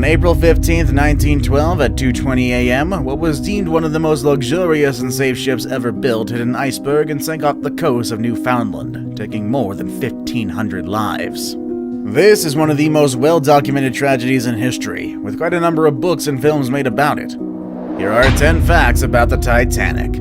April 15th, 1912 at 2:20 a.m., what was deemed one of the most luxurious and safe ships ever built hit an iceberg and sank off the coast of Newfoundland, taking more than 1,500 lives. This is one of the most well-documented tragedies in history, with quite a number of books and films made about it. Here are 10 facts about the Titanic.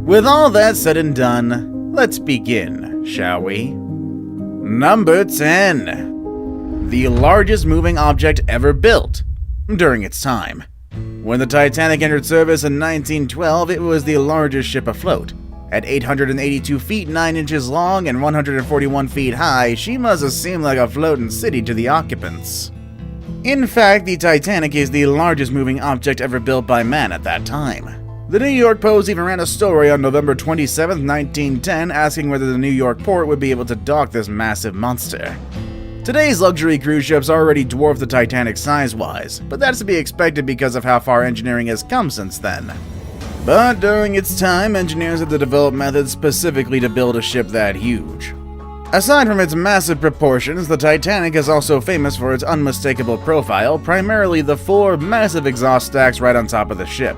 With all that said and done, let's begin, shall we? Number 10. The largest moving object ever built during its time. When the Titanic entered service in 1912, it was the largest ship afloat. At 882 feet 9 inches long and 141 feet high, she must have seemed like a floating city to the occupants. In fact, the Titanic is the largest moving object ever built by man at that time. The New York Post even ran a story on November 27, 1910, asking whether the New York port would be able to dock this massive monster. Today's luxury cruise ships already dwarf the Titanic size-wise, but that's to be expected because of how far engineering has come since then. But during its time, engineers had to develop methods specifically to build a ship that huge. Aside from its massive proportions, the Titanic is also famous for its unmistakable profile, primarily the 4 massive exhaust stacks right on top of the ship.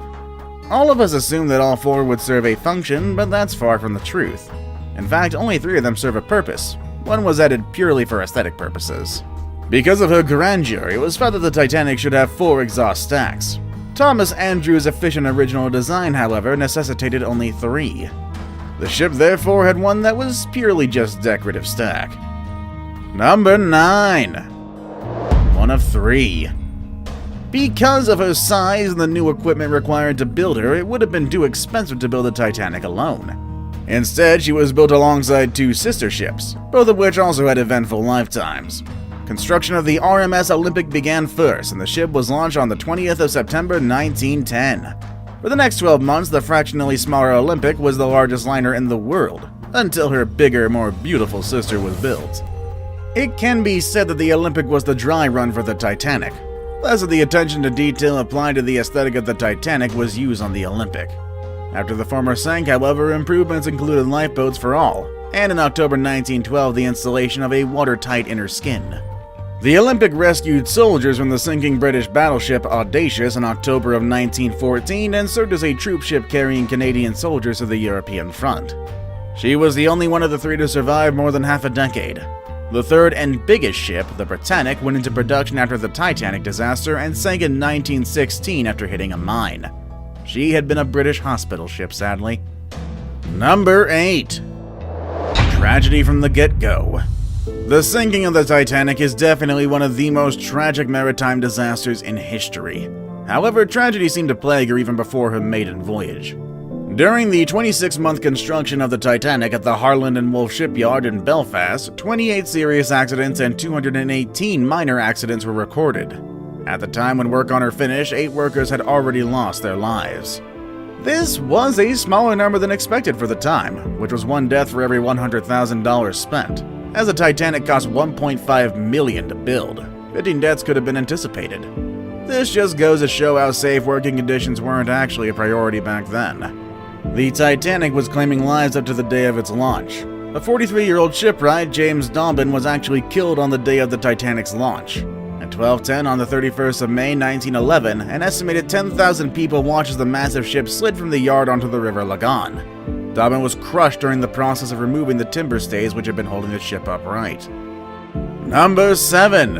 All of us assume that all 4 would serve a function, but that's far from the truth. In fact, only 3 of them serve a purpose. One was added purely for aesthetic purposes. Because of her grandeur, it was felt that the Titanic should have 4 exhaust stacks. Thomas Andrews' efficient original design, however, necessitated only 3. The ship therefore had one that was purely just decorative stack. Number 9. One of 3. Because of her size and the new equipment required to build her, it would have been too expensive to build the Titanic alone. Instead, she was built alongside 2 sister ships, both of which also had eventful lifetimes. Construction of the RMS Olympic began first, and the ship was launched on the 20th of September 1910. For the next 12 months, the fractionally smaller Olympic was the largest liner in the world, until her bigger, more beautiful sister was built. It can be said that the Olympic was the dry run for the Titanic. Less of the attention to detail applied to the aesthetic of the Titanic was used on the Olympic. After the former sank, however, improvements included lifeboats for all, and in October 1912 the installation of a watertight inner skin. The Olympic rescued soldiers from the sinking British battleship Audacious in October of 1914 and served as a troop ship carrying Canadian soldiers to the European front. She was the only one of the 3 to survive more than half a decade. The third and biggest ship, the Britannic, went into production after the Titanic disaster and sank in 1916 after hitting a mine. She had been a British hospital ship, sadly. Number 8. Tragedy from the get-go. The sinking of the Titanic is definitely one of the most tragic maritime disasters in history. However, tragedy seemed to plague her even before her maiden voyage. During the 26-month construction of the Titanic at the Harland and Wolff shipyard in Belfast, 28 serious accidents and 218 minor accidents were recorded. At the time when work on her finished, 8 workers had already lost their lives. This was a smaller number than expected for the time, which was 1 death for every $100,000 spent, as the Titanic cost $1.5 million to build. 15 deaths could have been anticipated. This just goes to show how safe working conditions weren't actually a priority back then. The Titanic was claiming lives up to the day of its launch. A 43-year-old shipwright, James Dobbin, was actually killed on the day of the Titanic's launch. At 12:10 on the 31st of May 1911, an estimated 10,000 people watched as the massive ship slid from the yard onto the River Lagan. Dobbin was crushed during the process of removing the timber stays which had been holding the ship upright. Number 7.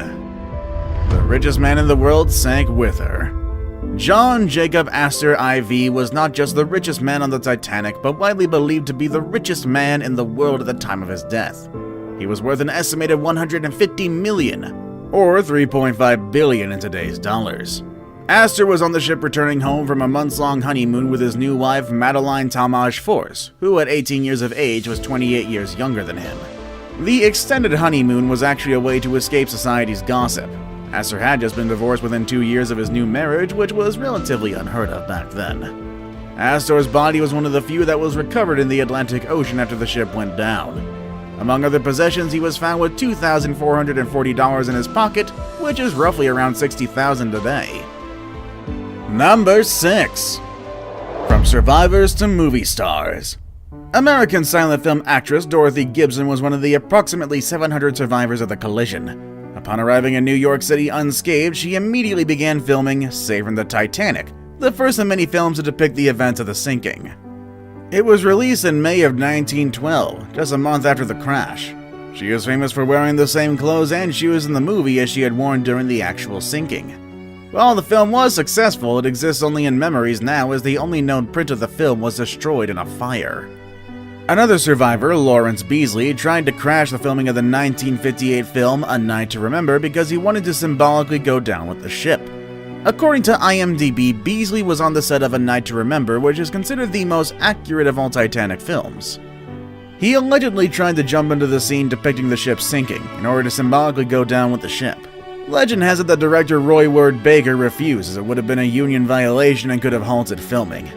The richest man in the world sank with her. John Jacob Astor IV was not just the richest man on the Titanic, but widely believed to be the richest man in the world at the time of his death. He was worth an estimated $150 million, or $3.5 billion in today's dollars. Astor was on the ship returning home from a months-long honeymoon with his new wife, Madeline Talmadge Force, who at 18 years of age was 28 years younger than him. The extended honeymoon was actually a way to escape society's gossip. Astor had just been divorced within 2 years of his new marriage, which was relatively unheard of back then. Astor's body was one of the few that was recovered in the Atlantic Ocean after the ship went down. Among other possessions, he was found with $2,440 in his pocket, which is roughly around $60,000 today. Number 6. From survivors to movie stars. American silent film actress Dorothy Gibson was one of the approximately 700 survivors of the collision. Upon arriving in New York City unscathed, she immediately began filming Saving the Titanic, the first of many films to depict the events of the sinking. It was released in May of 1912, just a month after the crash. She is famous for wearing the same clothes and shoes in the movie as she had worn during the actual sinking. While the film was successful, it exists only in memories now as the only known print of the film was destroyed in a fire. Another survivor, Lawrence Beasley, tried to crash the filming of the 1958 film A Night to Remember because he wanted to symbolically go down with the ship. According to IMDb, Beasley was on the set of A Night to Remember, which is considered the most accurate of all Titanic films. He allegedly tried to jump into the scene depicting the ship sinking in order to symbolically go down with the ship. Legend has it that director Roy Ward Baker refused, as it would have been a union violation and could have halted filming.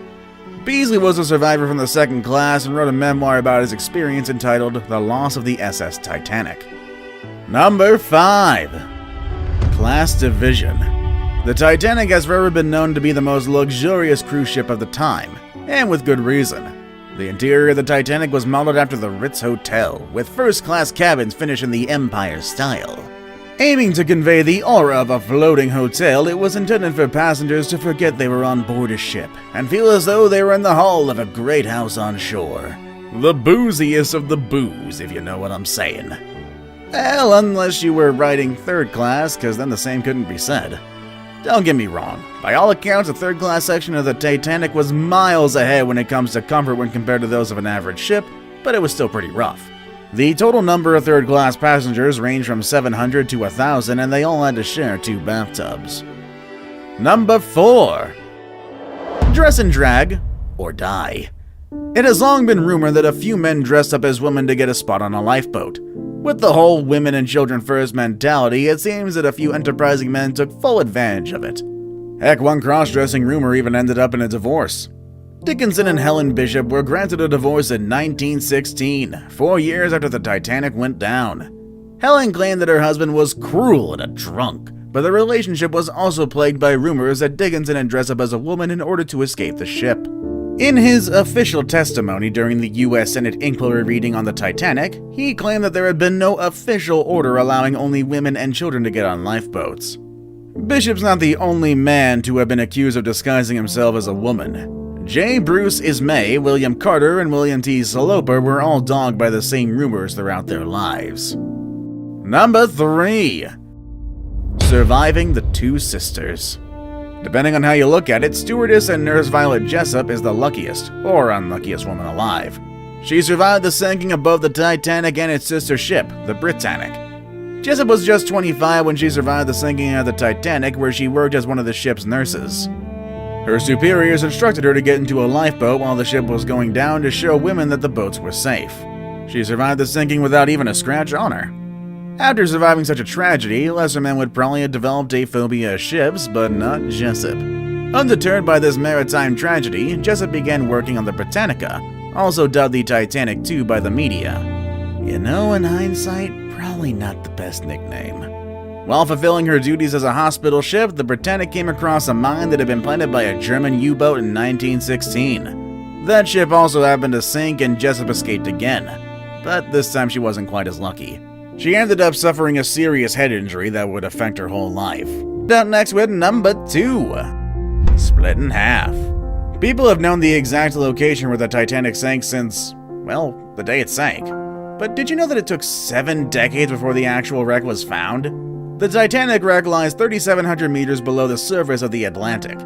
Beasley was a survivor from the second class and wrote a memoir about his experience entitled The Loss of the SS Titanic. Number 5. Class Division. The Titanic has forever been known to be the most luxurious cruise ship of the time, and with good reason. The interior of the Titanic was modeled after the Ritz Hotel, with first-class cabins finished in the Empire style. Aiming to convey the aura of a floating hotel, it was intended for passengers to forget they were on board a ship and feel as though they were in the hull of a great house on shore. The booziest of the booze, if you know what I'm saying. Well, unless you were riding third class, because then the same couldn't be said. Don't get me wrong, by all accounts, the third class section of the Titanic was miles ahead when it comes to comfort when compared to those of an average ship, but it was still pretty rough. The total number of third-class passengers ranged from 700 to 1,000, and they all had to share 2 bathtubs. Number 4. Dress and drag, or die. It has long been rumored that a few men dressed up as women to get a spot on a lifeboat. With the whole women and children first mentality, it seems that a few enterprising men took full advantage of it. Heck, one cross-dressing rumor even ended up in a divorce. Dickinson and Helen Bishop were granted a divorce in 1916, 4 years after the Titanic went down. Helen claimed that her husband was cruel and a drunk, but the relationship was also plagued by rumors that Dickinson had dressed up as a woman in order to escape the ship. In his official testimony during the U.S. Senate inquiry reading on the Titanic, he claimed that there had been no official order allowing only women and children to get on lifeboats. Bishop's not the only man to have been accused of disguising himself as a woman. J. Bruce Ismay, William Carter, and William T. Saloper were all dogged by the same rumors throughout their lives. Number 3. Surviving the Two Sisters. Depending on how you look at it, stewardess and nurse Violet Jessup is the luckiest, or unluckiest woman alive. She survived the sinking above the Titanic and its sister ship, the Britannic. Jessup was just 25 when she survived the sinking of the Titanic, where she worked as one of the ship's nurses. Her superiors instructed her to get into a lifeboat while the ship was going down to show women that the boats were safe. She survived the sinking without even a scratch on her. After surviving such a tragedy, lesser men would probably have developed a phobia of ships, but not Jessup. Undeterred by this maritime tragedy, Jessup began working on the Britannica, also dubbed the Titanic II by the media. You know, in hindsight, probably not the best nickname. While fulfilling her duties as a hospital ship, the Britannic came across a mine that had been planted by a German U-boat in 1916. That ship also happened to sink and Jessup escaped again, but this time she wasn't quite as lucky. She ended up suffering a serious head injury that would affect her whole life. Up next with number 2. Split in half. People have known the exact location where the Titanic sank since, well, the day it sank. But did you know that it took 7 decades before the actual wreck was found? The Titanic wreck lies 3,700 meters below the surface of the Atlantic.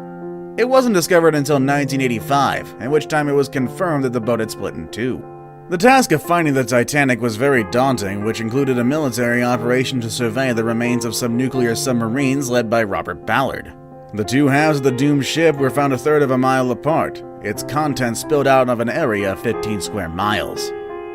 It wasn't discovered until 1985, at which time it was confirmed that the boat had split in 2. The task of finding the Titanic was very daunting, which included a military operation to survey the remains of some nuclear submarines led by Robert Ballard. The 2 halves of the doomed ship were found a third of a mile apart, its contents spilled out of an area of 15 square miles.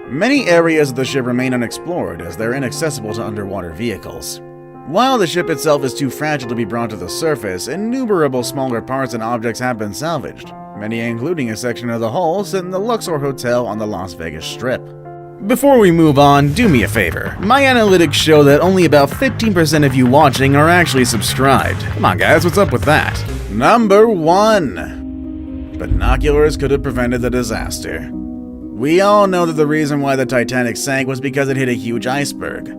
Many areas of the ship remain unexplored as they're inaccessible to underwater vehicles. While the ship itself is too fragile to be brought to the surface, innumerable smaller parts and objects have been salvaged, many including a section of the hull sit in the Luxor Hotel on the Las Vegas Strip. Before we move on, do me a favor. My analytics show that only about 15% of you watching are actually subscribed. Come on guys, what's up with that? Number 1. Binoculars could have prevented the disaster. We all know that the reason why the Titanic sank was because it hit a huge iceberg.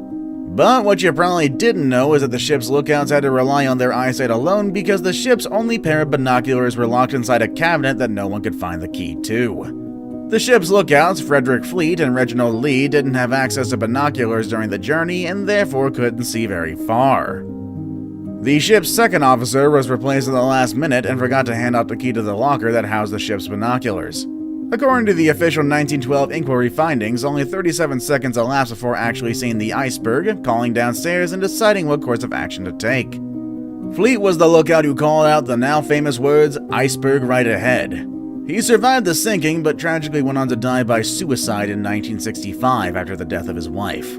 But what you probably didn't know is that the ship's lookouts had to rely on their eyesight alone because the ship's only pair of binoculars were locked inside a cabinet that no one could find the key to. The ship's lookouts, Frederick Fleet and Reginald Lee, didn't have access to binoculars during the journey and therefore couldn't see very far. The ship's second officer was replaced at the last minute and forgot to hand out the key to the locker that housed the ship's binoculars. According to the official 1912 inquiry findings, only 37 seconds elapsed before actually seeing the iceberg, calling downstairs, and deciding what course of action to take. Fleet was the lookout who called out the now famous words, "Iceberg right ahead." He survived the sinking, but tragically went on to die by suicide in 1965 after the death of his wife.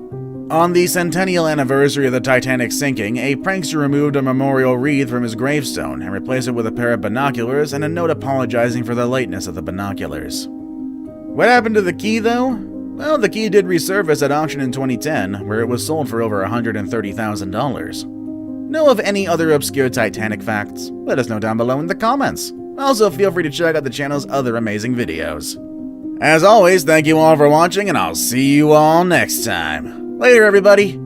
On the centennial anniversary of the Titanic sinking, a prankster removed a memorial wreath from his gravestone and replaced it with a pair of binoculars and a note apologizing for the lateness of the binoculars. What happened to the key, though? Well, the key did resurface at auction in 2010, where it was sold for over $130,000. Know of any other obscure Titanic facts? Let us know down below in the comments. Also, feel free to check out the channel's other amazing videos. As always, thank you all for watching, and I'll see you all next time. Later, everybody!